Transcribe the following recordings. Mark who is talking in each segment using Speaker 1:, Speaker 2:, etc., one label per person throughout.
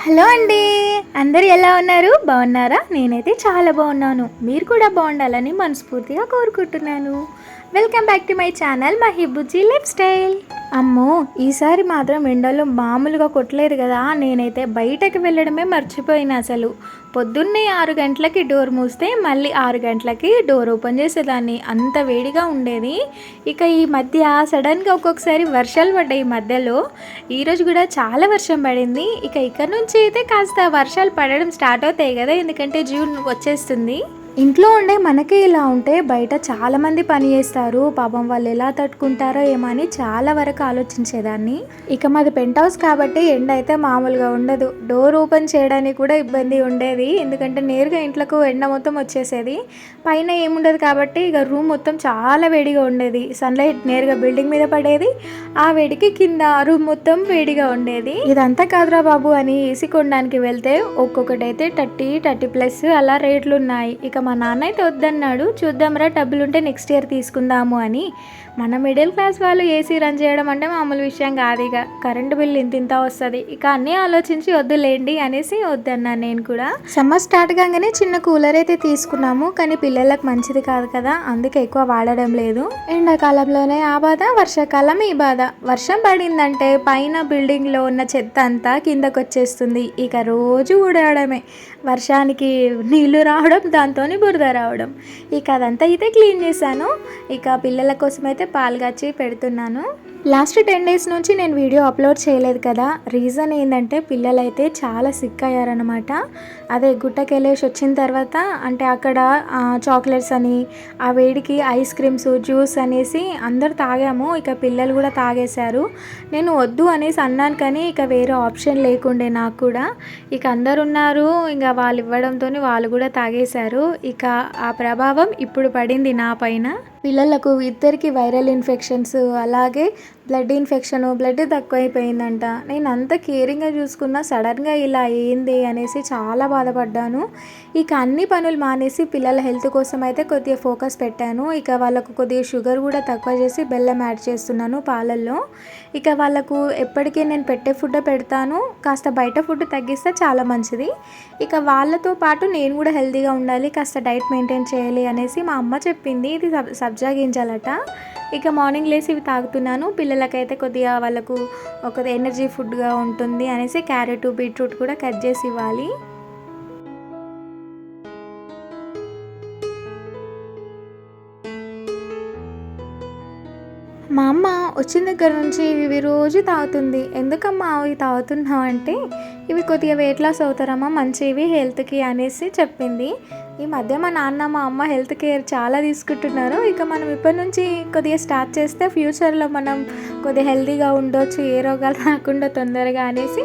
Speaker 1: Hello అండి, అందరు ఎలా ఉన్నారు? బాగున్నారా? నేనైతే చాలా బాగున్నాను. మీరు కూడా బాగుండాలని మనస్ఫూర్తిగా కోరుకుంటున్నాను. Welcome back to my channel Mahibuji lifestyle. అమ్మో, ఈసారి మాత్రం ఎండలు మామూలుగా కొట్టలేదు కదా. నేనైతే బయటకు వెళ్ళడమే మర్చిపోయినా. అసలు పొద్దున్నే 6 గంటలకి డోర్ మూస్తే మళ్ళీ 6 గంటలకి డోర్ ఓపెన్ చేసేదాన్ని, అంత వేడిగా ఉండేది. ఇక ఈ మధ్య సడన్గా ఒక్కొక్కసారి వర్షాలు పడ్డాయి. ఈ మధ్యలో ఈరోజు కూడా చాలా వర్షం పడింది. ఇక్కడ నుంచి అయితే కాస్త వర్షాలు పడడం స్టార్ట్ అవుతాయి కదా, ఎందుకంటే జూన్ వచ్చేస్తుంది. ఇంట్లో ఉండే మనకే ఇలా ఉంటే బయట చాలామంది పని చేస్తారు. పాపం వాళ్ళు ఎలా తట్టుకుంటారో ఏమో అని చాలా వరకు ఆలోచించేదాన్ని. ఇక మాది పెంట్ హౌస్ కాబట్టి ఎండ అయితే మామూలుగా ఉండదు. డోర్ ఓపెన్ చేయడానికి కూడా ఇబ్బంది ఉండేది, ఎందుకంటే నేరుగా ఇంట్లోకి ఎండ మొత్తం వచ్చేసేది. పైన ఏముండదు కాబట్టి ఇక రూమ్ మొత్తం చాలా వేడిగా ఉండేది. సన్లైట్ నేరుగా బిల్డింగ్ మీద పడేది, ఆ వేడికి కింద రూమ్ మొత్తం వేడిగా ఉండేది. ఇదంతా కాదురా బాబు అని ఏసీ కొనడానికి వెళ్తే ఒక్కొక్కటైతే 30+ అలా రేట్లు ఉన్నాయి. ఇక మా నాన్న అయితే వద్దన్నాడు. చూద్దాంరా, డబ్బులుంటే నెక్స్ట్ ఇయర్ తీసుకుందాము అని. మన మిడిల్ క్లాస్ వాళ్ళు ఏసీ రన్ చేయడం అంటే మామూలు విషయం కాదు. ఇక కరెంటు బిల్ ఇంత వస్తుంది. ఇక అన్నీ ఆలోచించి వద్దులేండి అనేసి వద్దన్నాను నేను కూడా. సమ్మర్ స్టార్ట్ కాగానే చిన్న కూలర్ అయితే తీసుకున్నాము, కానీ పిల్లలకు మంచిది కాదు కదా, అందుకే ఎక్కువ వాడడం లేదు. ఎండాకాలంలోనే ఆ బాధ, వర్షాకాలం ఈ బాధ. వర్షం పడిందంటే పైన బిల్డింగ్లో ఉన్న చెత్త అంతా కిందకు వచ్చేస్తుంది. ఇక రోజు ఊడవడమే. వర్షానికి నీళ్లు రావడం, దాంతో బురద రావడం. ఇక అదంతా అయితే క్లీన్ చేశాను. ఇక పిల్లల కోసం అయితే పాలు కాచి పెడుతున్నాను. లాస్ట్ 10 డేస్ నుంచి నేను వీడియో అప్లోడ్ చేయలేదు కదా. రీజన్ ఏంటంటే పిల్లలైతే చాలా సిక్ అయ్యారనమాట. అదే గుట్టకెళ్ళేసి వచ్చిన తర్వాత, అంటే అక్కడ చాక్లెట్స్ అని, ఆ వేడికి ఐస్ క్రీమ్స్, జ్యూస్ అనేసి అందరు తాగాము. ఇక పిల్లలు కూడా తాగేశారు. నేను వద్దు అనేసి అన్నాను, కానీ ఇక వేరే ఆప్షన్ లేకుండే నాకు కూడా. ఇక అందరు ఉన్నారు, ఇంకా వాళ్ళు ఇవ్వడంతో వాళ్ళు కూడా తాగేశారు. ఇక ఆ ప్రభావం ఇప్పుడు పడింది నా పైన. పిల్లలకు ఇద్దరికి వైరల్ ఇన్ఫెక్షన్స్, అలాగే బ్లడ్ ఇన్ఫెక్షన్, బ్లడ్ తక్కువైపోయిందంట. నేను అంత కేరింగ్గా చూసుకున్నా సడన్గా ఇలా అయింది అనేసి చాలా బాధపడ్డాను. ఇక అన్ని పనులు మానేసి పిల్లల హెల్త్ కోసం అయితే కొద్దిగా ఫోకస్ పెట్టాను. ఇక వాళ్ళకు కొద్దిగా షుగర్ కూడా తక్కువ చేసి బెల్లం యాడ్ చేస్తున్నాను పాలల్లో. ఇక వాళ్ళకు ఎప్పటికీ నేను పెట్టే ఫుడ్ పెడతాను, కాస్త బయట ఫుడ్ తగ్గిస్తే చాలా మంచిది. ఇక వాళ్ళతో పాటు నేను కూడా హెల్తీగా ఉండాలి, కాస్త డైట్ మెయింటైన్ చేయాలి అనేసి మా అమ్మ చెప్పింది. ఇది సబ్జా గింజలట. ఇక మార్నింగ్ లేసి ఇవి తాగుతున్నాను. పిల్లలకైతే కొద్దిగా వాళ్ళకు ఒక ఎనర్జీ ఫుడ్గా ఉంటుంది అనేసి క్యారెట్, బీట్రూట్ కూడా కట్ చేసి ఇవ్వాలి. మా అమ్మ వచ్చిన దగ్గర నుంచి ఇవి రోజు తాగుతుంది. ఎందుకమ్మా అవి తాగుతున్నావు అంటే, ఇవి కొద్దిగా వెయిట్ లాస్ అవుతారమ్మా, మంచివి హెల్త్కి అనేసి చెప్పింది. ఈ మధ్య మా నాన్న మా అమ్మ హెల్త్ కేర్ చాలా తీసుకుంటున్నారు. ఇక మనం ఇప్పటి నుంచి కొద్దిగా స్టార్ట్ చేస్తే ఫ్యూచర్లో మనం కొద్దిగా హెల్తీగా ఉండొచ్చు, ఏ రోగాలు రాకుండా తొందరగా అనేసి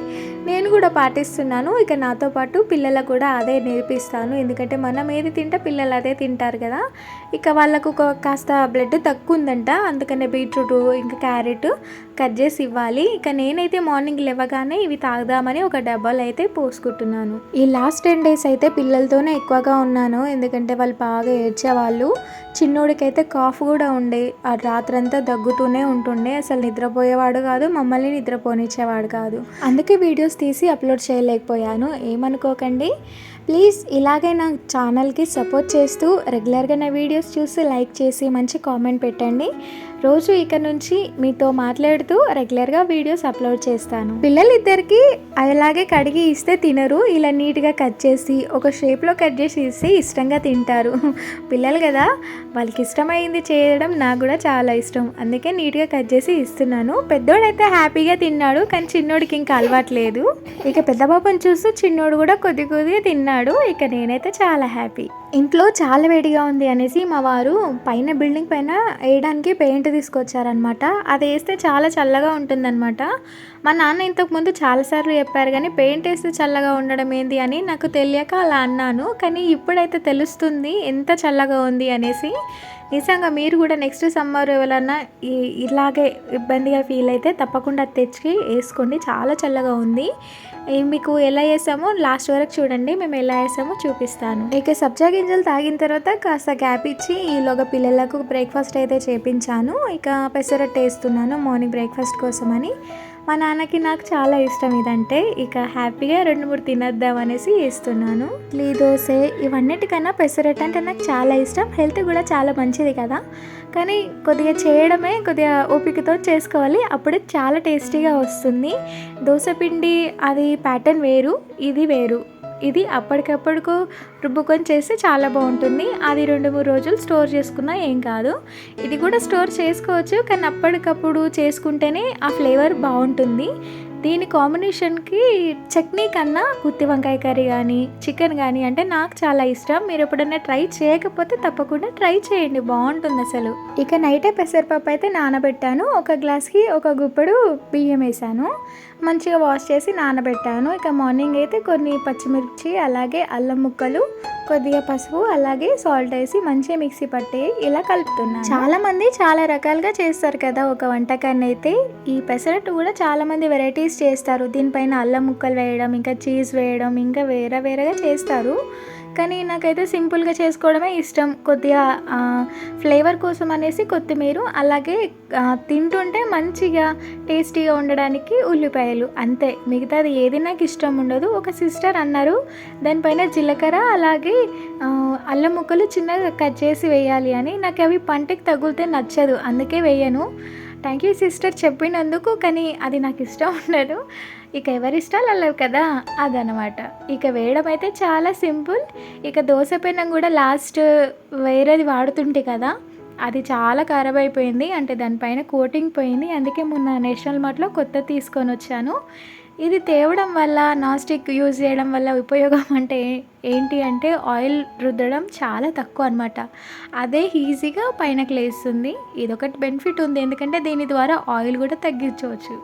Speaker 1: నేను కూడా పాటిస్తున్నాను. ఇక నాతో పాటు పిల్లలకు కూడా అదే నేర్పిస్తాను, ఎందుకంటే మనం ఏది తింటే పిల్లలు అదే తింటారు కదా. ఇక వాళ్ళకు కాస్త బ్లడ్ తక్కువ ఉందంట, అందుకనే బీట్రూట్ ఇంకా క్యారెట్ కట్ చేసి ఇవ్వాలి. ఇక నేనైతే మార్నింగ్ లేవగానే ఇవి తాగుదామని ఒక డబ్బాలు అయితే పోసుకుంటున్నాను. ఈ లాస్ట్ 10 డేస్ అయితే పిల్లలతోనే ఎక్కువగా ఉన్నాను, ఎందుకంటే వాళ్ళు బాగా ఏడ్చేవాళ్ళు. చిన్నోడికైతే కాఫ్ కూడా ఉండే, ఆ రాత్రంతా దగ్గుతూనే ఉంటుండే, అసలు నిద్రపోయేవాడు కాదు, మమ్మల్ని నిద్రపోనిచ్చేవాడు కాదు. అందుకే వీడియోస్ తీసి అప్లోడ్ చేయలేకపోయాను, ఏమనుకోకండి ప్లీజ్. ఇలాగే నా ఛానల్కి సపోర్ట్ చేస్తూ రెగ్యులర్గా నా వీడియోస్ చూసి లైక్ చేసి మంచి కామెంట్ పెట్టండి. రోజు ఇక నుంచి మీతో మాట్లాడుతూ రెగ్యులర్గా వీడియోస్ అప్లోడ్ చేస్తాను. పిల్లలిద్దరికి అలాగే కడిగి ఇస్తే తినరు, ఇలా నీట్గా కట్ చేసి ఒక షేప్లో కట్ చేసి ఇస్తే ఇష్టంగా తింటారు. పిల్లలు కదా, వాళ్ళకి ఇష్టమైంది చేయడం నాకు కూడా చాలా ఇష్టం, అందుకే నీట్గా కట్ చేసి ఇస్తున్నాను. పెద్దోడైతే హ్యాపీగా తిన్నాడు, కానీ చిన్నోడికి ఇంకా అలవాట్లేదు. ఇక పెద్ద బాబుని చూస్తూ చిన్నోడు కూడా కొద్దిగా తిన్నాడు. ఇక నేనైతే చాలా హ్యాపీ. ఇంట్లో చాలా వేడిగా ఉంది అనేసి మా వారు పైన బిల్డింగ్ పైన వేయడానికి పెయింట్ తీసుకొచ్చారనమాట. అది వేస్తే చాలా చల్లగా ఉంటుందన్నమాట. మా నాన్న ఇంతకుముందు చాలాసార్లు చెప్పారు, కానీ పెయింట్ వేస్తే చల్లగా ఉండడం ఏంది అని నాకు తెలియక అలా అన్నాను. కానీ ఇప్పుడైతే తెలుస్తుంది ఎంత చల్లగా ఉంది అనేసి. నిజంగా మీరు కూడా నెక్స్ట్ సమ్మర్ ఎవరన్నా ఇలాగే ఇబ్బందిగా ఫీల్ అయితే తప్పకుండా తెచ్చి వేసుకోండి, చాలా చల్లగా ఉంది. మీకు ఎలా వేసామో లాస్ట్ వరకు చూడండి, మేము ఎలా వేసామో చూపిస్తాను. ఇక సబ్జా గింజలు తాగిన తర్వాత కాస్త గ్యాప్ ఇచ్చి ఈలోగా పిల్లలకు బ్రేక్ఫాస్ట్ అయితే చేపించాను. ఇక పెసరట్టు వేస్తున్నాను మార్నింగ్ బ్రేక్ఫాస్ట్ కోసమని. మా నాన్నకి నాకు చాలా ఇష్టం ఇదంటే. ఇక హ్యాపీగా 2, 3 తినేద్దాం అనేసి వేస్తున్నాను. ఇడ్లీ, దోశ ఇవన్నిటికన్నా పెసరట్టు అంటే నాకు చాలా ఇష్టం. హెల్త్ కూడా చాలా మంచిది కదా, కానీ కొద్దిగా చేయడమే కొద్దిగా ఓపికతో చేసుకోవాలి, అప్పుడే చాలా టేస్టీగా వస్తుంది. దోశ పిండి అది ప్యాటర్న్ వేరు, ఇది వేరు. ఇది అప్పటికప్పుడుకు రుబ్బుకొని చేస్తే చాలా బాగుంటుంది. అది 2, 3 రోజులు స్టోర్ చేసుకున్నా ఏం కాదు. ఇది కూడా స్టోర్ చేసుకోవచ్చు, కానీ అప్పటికప్పుడు చేసుకుంటేనే ఆ ఫ్లేవర్ బాగుంటుంది. దీని కాంబినేషన్కి చట్నీ కన్నా గుత్తి వంకాయ కర్రీ కానీ చికెన్ కానీ అంటే నాకు చాలా ఇష్టం. మీరు ఎప్పుడైనా ట్రై చేయకపోతే తప్పకుండా ట్రై చేయండి, బాగుంటుంది అసలు. ఇక నైటే పెసరపప్పు అయితే నానబెట్టాను. ఒక గ్లాస్కి ఒక గుప్పెడు బియ్యం వేసాను, మంచిగా వాష్ చేసి నానబెట్టాను. ఇక మార్నింగ్ అయితే కొన్ని పచ్చిమిర్చి, అలాగే అల్లం ముక్కలు, కొద్దిగా పసుపు, అలాగే సాల్ట్ వేసి మంచిగా మిక్సీ పట్టి ఇలా కలుపుతున్నాను. చాలా మంది చాలా రకాలుగా చేస్తారు కదా ఒక వంటకాన్ని అయితే. ఈ పెసరట్టు కూడా చాలా మంది వెరైటీస్ చేస్తారు. దీనిపైన అల్లం ముక్కలు వేయడం, ఇంకా చీజ్ వేయడం, ఇంకా వేరేగా చేస్తారు. కానీ నాకైతే సింపుల్గా చేసుకోవడమే ఇష్టం. కొద్దిగా ఫ్లేవర్ కోసం అనేసి కొత్తిమీర, అలాగే తింటుంటే మంచిగా టేస్టీగా ఉండడానికి ఉల్లిపాయలు, అంతే. మిగతాది ఏది నాకు ఇష్టం ఉండదు. ఒక సిస్టర్ అన్నారు దానిపైన జీలకర్ర అలాగే అల్లం ముక్కలు చిన్నగా కట్ చేసి వేయాలి అని. నాకు అవి పంటకి తగిలితే నచ్చదు, అందుకే వేయను. థ్యాంక్ యూ సిస్టర్ చెప్పినందుకు, కానీ అది నాకు ఇష్టం ఉండదు. ఇక ఎవరి ఇష్టాలు అల్లవు కదా, అదనమాట. ఇక వేయడం అయితే చాలా సింపుల్. ఇక దోశ పెనం కూడా లాస్ట్ వేరేది వాడుతుంటే కదా, అది చాలా ఖరాబ్ అయిపోయింది, అంటే దానిపైన కోటింగ్ పోయింది. అందుకే మొన్న నేషనల్ మార్ట్లో కొత్త తీసుకొని వచ్చాను. ఇది తేవడం వల్ల, నాన్ స్టిక్ యూజ్ చేయడం వల్ల ఉపయోగం అంటే ఏంటి అంటే ఆయిల్ రుద్దడం చాలా తక్కువ అనమాట. అదే ఈజీగా పైనకి లేస్తుంది. ఇదొకటి బెనిఫిట్ ఉంది, ఎందుకంటే దీని ద్వారా ఆయిల్ కూడా తగ్గించవచ్చు.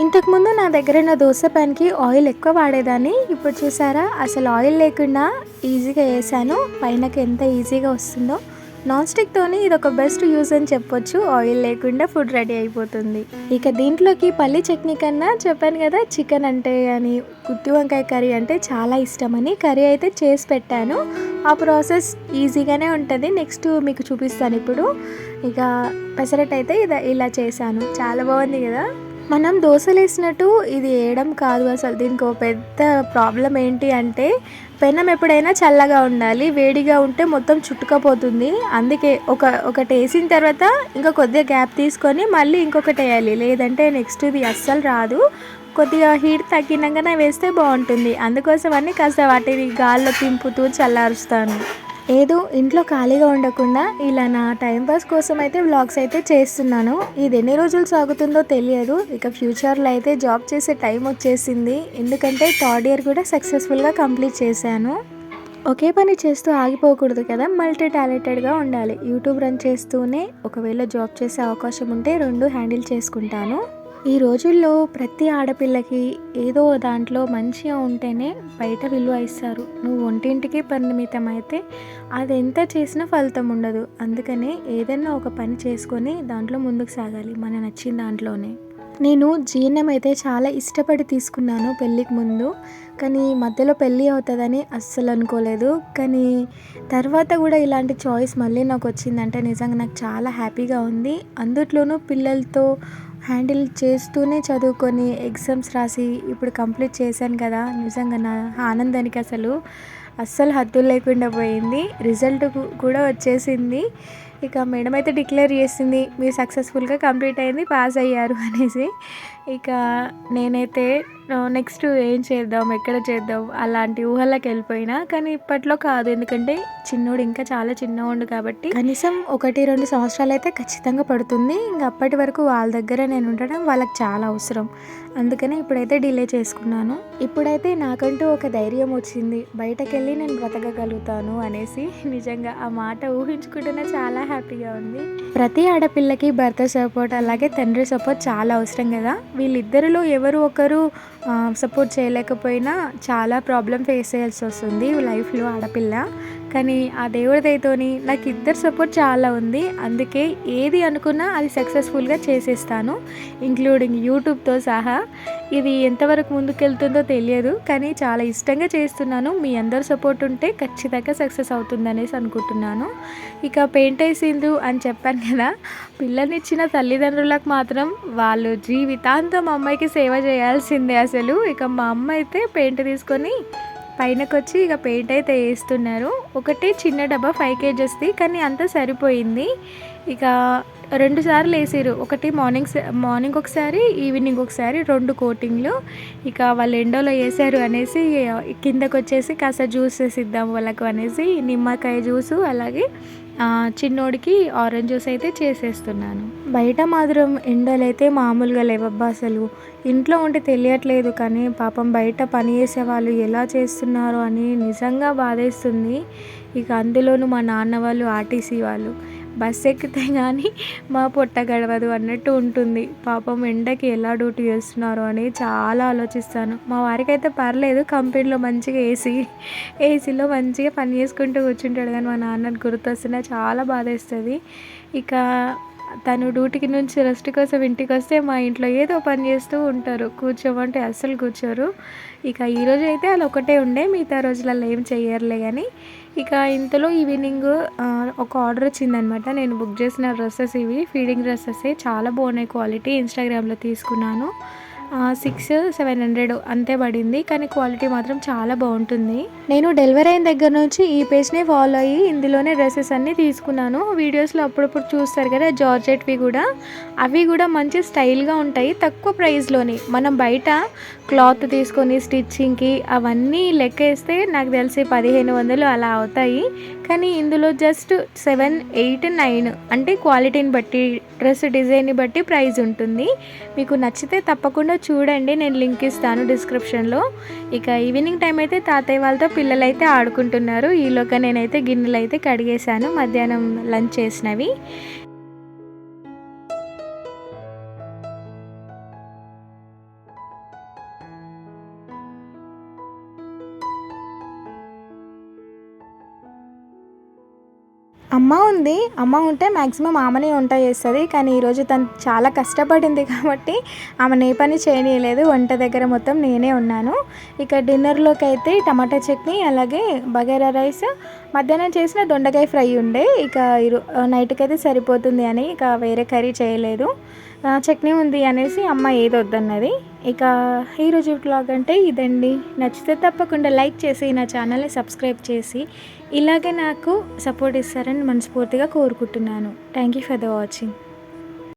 Speaker 1: ఇంతకుముందు నా దగ్గర ఉన్న దోశ ప్యాన్కి ఆయిల్ ఎక్కువ వాడేదాన్ని. ఇప్పుడు చూసారా అసలు ఆయిల్ లేకుండా ఈజీగా వేసాను. పైనకి ఎంత ఈజీగా వస్తుందో. నాన్ స్టిక్తోని ఇది ఒక బెస్ట్ యూజ్ అని చెప్పొచ్చు. ఆయిల్ లేకుండా ఫుడ్ రెడీ అయిపోతుంది. ఇక దీంట్లోకి పల్లి చట్నీ కన్నా చెప్పాను కదా చికెన్ అంటే అని, గుత్తి వంకాయ కర్రీ అంటే చాలా ఇష్టమని కర్రీ అయితే చేసి పెట్టాను. ఆ ప్రాసెస్ ఈజీగానే ఉంటుంది, నెక్స్ట్ మీకు చూపిస్తాను ఇప్పుడు. ఇక పెసరట్టు అయితే ఇలా చేశాను, చాలా బాగుంది కదా. మనం దోశలు వేసినట్టు ఇది వేయడం కాదు అసలు. దీనికి ఒక పెద్ద ప్రాబ్లం ఏంటి అంటే పెనం ఎప్పుడైనా చల్లగా ఉండాలి, వేడిగా ఉంటే మొత్తం చుట్టుకపోతుంది. అందుకే ఒకటి వేసిన తర్వాత ఇంకా కొద్దిగా గ్యాప్ తీసుకొని మళ్ళీ ఇంకొకటి వేయాలి, లేదంటే నెక్స్ట్ ఇది అస్సలు రాదు. కొద్దిగా హీట్ తగ్గినాకనే వేస్తే బాగుంటుంది. అందుకోసం అన్నీ కాస్త వాటిని గాల్లో తింపుతూ చల్లారుస్తాను. ఏదో ఇంట్లో ఖాళీగా ఉండకుండా ఇలా నా టైంపాస్ కోసం అయితే వ్లాగ్స్ అయితే చేస్తున్నాను. ఇది ఎన్ని రోజులు సాగుతుందో తెలియదు. ఇక ఫ్యూచర్లో అయితే జాబ్ చేసే టైం వచ్చేసింది, ఎందుకంటే 3rd ఇయర్ కూడా సక్సెస్ఫుల్గా కంప్లీట్ చేశాను. ఒకే పని చేస్తూ ఆగిపోకూడదు కదా, మల్టీ టాలెంటెడ్గా ఉండాలి. యూట్యూబ్ రన్ చేస్తూనే ఒకవేళ జాబ్ చేసే అవకాశం ఉంటే 2 హ్యాండిల్ చేసుకుంటాను. ఈ రోజుల్లో ప్రతి ఆడపిల్లకి ఏదో దాంట్లో మంచిగా ఉంటేనే బయట విలువ ఇస్తారు. నువ్వు ఒంటింటికి పరిమితం అయితే అది ఎంత చేసినా ఫలితం ఉండదు. అందుకనే ఏదైనా ఒక పని చేసుకొని దాంట్లో ముందుకు సాగాలి, మన నచ్చిన దాంట్లోనే. నేను జీఎన్ఎం అయితే చాలా ఇష్టపడి తీసుకున్నాను పెళ్ళికి ముందు, కానీ మధ్యలో పెళ్ళి అవుతుందని అస్సలు అనుకోలేదు. కానీ తర్వాత కూడా ఇలాంటి చాయిస్ మళ్ళీ నాకు వచ్చిందంటే నిజంగా నాకు చాలా హ్యాపీగా ఉంది. అందుట్లోనూ పిల్లలతో హ్యాండిల్ చేస్తూనే చదువుకొని ఎగ్జామ్స్ రాసి ఇప్పుడు కంప్లీట్ చేశాను కదా, నిజంగా నా ఆనందానికి అస్సలు హద్దులు లేకుండా పోయింది. రిజల్ట్ కూడా వచ్చేసింది. ఇక మేడం అయితే డిక్లేర్ చేసింది మీరు సక్సెస్ఫుల్గా కంప్లీట్ అయింది, పాస్ అయ్యారు అనేసి. ఇక నేనైతే నెక్స్ట్ ఏం చేద్దాం, ఎక్కడ చేద్దాం అలాంటి ఊహల్లోకి వెళ్ళిపోయినా. కానీ ఇప్పట్లో కాదు, ఎందుకంటే చిన్నోడు ఇంకా చాలా చిన్నోడు కాబట్టి కనీసం 1-2 సంవత్సరాలు అయితే ఖచ్చితంగా పడుతుంది. ఇంకా అప్పటి వరకు వాళ్ళ దగ్గర నేను ఉండడం వాళ్ళకి చాలా అవసరం. అందుకనే ఇప్పుడైతే డిలే చేసుకున్నాను. ఇప్పుడైతే నాకంటూ ఒక ధైర్యం వచ్చింది, బయటకు వెళ్ళి నేను బ్రతకగలుగుతాను అనేసి. నిజంగా ఆ మాట ఊహించుకుంటేనే చాలా హ్యాపీగా ఉంది. ప్రతి ఆడపిల్లకి భర్త సపోర్ట్ అలాగే తండ్రి సపోర్ట్ చాలా అవసరం కదా. వీళ్ళిద్దరిలో ఎవరు ఒకరు సపోర్ట్ చేయలేకపోయినా చాలా ప్రాబ్లం ఫేస్ చేయాల్సి వస్తుంది లైఫ్లో ఆడపిల్ల. కానీ ఆ దేవుడి దయతోని నాకు ఇద్దరు సపోర్ట్ చాలా ఉంది. అందుకే ఏది అనుకున్నా అది సక్సెస్ఫుల్గా చేసేస్తాను, ఇంక్లూడింగ్ యూట్యూబ్తో సహా. ఇది ఎంతవరకు ముందుకెళ్తుందో తెలియదు, కానీ చాలా ఇష్టంగా చేస్తున్నాను. మీ అందరు సపోర్ట్ ఉంటే ఖచ్చితంగా సక్సెస్ అవుతుందనేసి అనుకుంటున్నాను. ఇక పెయింట్ వేసిండ్రు అని చెప్పాను కదా, పిల్లనిచ్చిన తల్లిదండ్రులకు మాత్రం వాళ్ళు జీవితాంతం అమ్మాయికి సేవ చేయాల్సిందే అసలు. ఇక మా అమ్మ అయితే పెయింట్ తీసుకొని పైనకొచ్చి ఇక పెయింట్ అయితే వేస్తున్నారు. ఒకటి చిన్న డబ్బా 5 kgsది, కానీ అంతా సరిపోయింది. ఇక 2 సార్లు వేసారు, ఒకటి మార్నింగ్ ఒకసారి, ఈవినింగ్ ఒకసారి, 2 కోటింగ్లు. ఇక వాళ్ళు ఎండలో వేసారు అనేసి కిందకు వచ్చేసి కాస్త జ్యూసెస్ ఇద్దాం వాళ్ళకు అనేసి నిమ్మకాయ జ్యూసు అలాగే చిన్నోడికి ఆరెంజ్ జ్యూస్ అయితే చేసేస్తున్నాను. బయట మాత్రం ఎండలైతే మామూలుగా లేవబ్బా అసలు. ఇంట్లో ఉంటే తెలియట్లేదు, కానీ పాపం బయట పని చేసే వాళ్ళు ఎలా చేస్తున్నారో అని నిజంగా బాధేస్తుంది. ఇక అందులోనూ మా నాన్న వాళ్ళు ఆర్టీసీ వాళ్ళు బస్సు ఎక్కితే కానీ మా పొట్ట గడవదు అన్నట్టు ఉంటుంది. పాపం ఎండకి ఎలా డ్యూటీ చేస్తున్నారో అని చాలా ఆలోచిస్తాను. మా వారికి అయితే పర్లేదు, కంపెనీలో మంచిగా ఏసీలో మంచిగా పని చేసుకుంటూ కూర్చుంటాడు, కానీ మా నాన్నని గుర్తొస్తున్నా చాలా బాధేస్తుంది. ఇక తను డ్యూటీకి నుంచి రెస్ట్ కోసం ఇంటికి వస్తే మా ఇంట్లో ఏదో పని చేస్తూ ఉంటారు, కూర్చోమంటే అస్సలు కూర్చోరు. ఇక ఈరోజు అయితే వాళ్ళు ఒకటే ఉండే, మిగతా రోజులలో ఏం చెయ్యరులే. కానీ ఇక ఇంతలో ఈవినింగ్ ఒక ఆర్డర్ వచ్చిందనమాట. నేను బుక్ చేసిన డ్రెస్సెస్ ఇవి ఫీడింగ్ డ్రెస్సెస్, చాలా బాగున్నాయి క్వాలిటీ. ఇన్స్టాగ్రామ్లో తీసుకున్నాను. 600-700 అంతే పడింది, కానీ క్వాలిటీ మాత్రం చాలా బాగుంటుంది. నేను డెలివరీ అయిన దగ్గర నుంచి ఈ పేజ్ని ఫాలో అయ్యి ఇందులోనే డ్రెస్సెస్ అన్నీ తీసుకున్నాను. వీడియోస్లో అప్పుడప్పుడు చూస్తారు కదా జార్జెట్వి కూడా, అవి కూడా మంచి స్టైల్గా ఉంటాయి తక్కువ ప్రైస్లోని. మనం బయట క్లాత్ తీసుకొని స్టిచ్చింగ్కి అవన్నీ లెక్క వేస్తే నాకు తెలిసి 1500 అలా అవుతాయి, కానీ ఇందులో జస్ట్ 7, 8, 9 అంటే క్వాలిటీని బట్టి డ్రెస్ డిజైన్ని బట్టి ప్రైస్ ఉంటుంది. మీకు నచ్చితే తప్పకుండా చూడండి, నేను లింక్ ఇస్తాను డిస్క్రిప్షన్లో. ఇక ఈవినింగ్ టైం అయితే తాతయ్య వాళ్ళతో పిల్లలు అయితే ఆడుకుంటున్నారు. ఈలోగా నేనైతే గిన్నెలు అయితే కడిగేశాను, మధ్యాహ్నం లంచ్ చేసినవి. అమ్మ ఉంటే మ్యాక్సిమం ఆమెనే వంట చేస్తుంది, కానీ ఈరోజు తను చాలా కష్టపడింది కాబట్టి ఆమెను ఏ పని చేయనీయలేదు. వంట దగ్గర మొత్తం నేనే ఉన్నాను. ఇక డిన్నర్లోకి అయితే టమాటా చట్నీ అలాగే బగారా రైస్, మధ్యాహ్నం చేసిన దొండకాయ ఫ్రై ఉండే. ఇక నైట్కి అయితే సరిపోతుంది అని ఇక వేరే కర్రీ చేయలేదు. చట్నీ ఉంది అనేసి అమ్మ ఏది వద్దన్నది. ఇక ఈరోజు వ్లాగ్ అంటే ఇదండి. నచ్చితే తప్పకుండా లైక్ చేసి నా ఛానల్ని సబ్స్క్రైబ్ చేసి ఇలాగే నాకు సపోర్ట్ ఇస్తారని మనస్ఫూర్తిగా కోరుకుంటున్నాను. Thank you for the watching.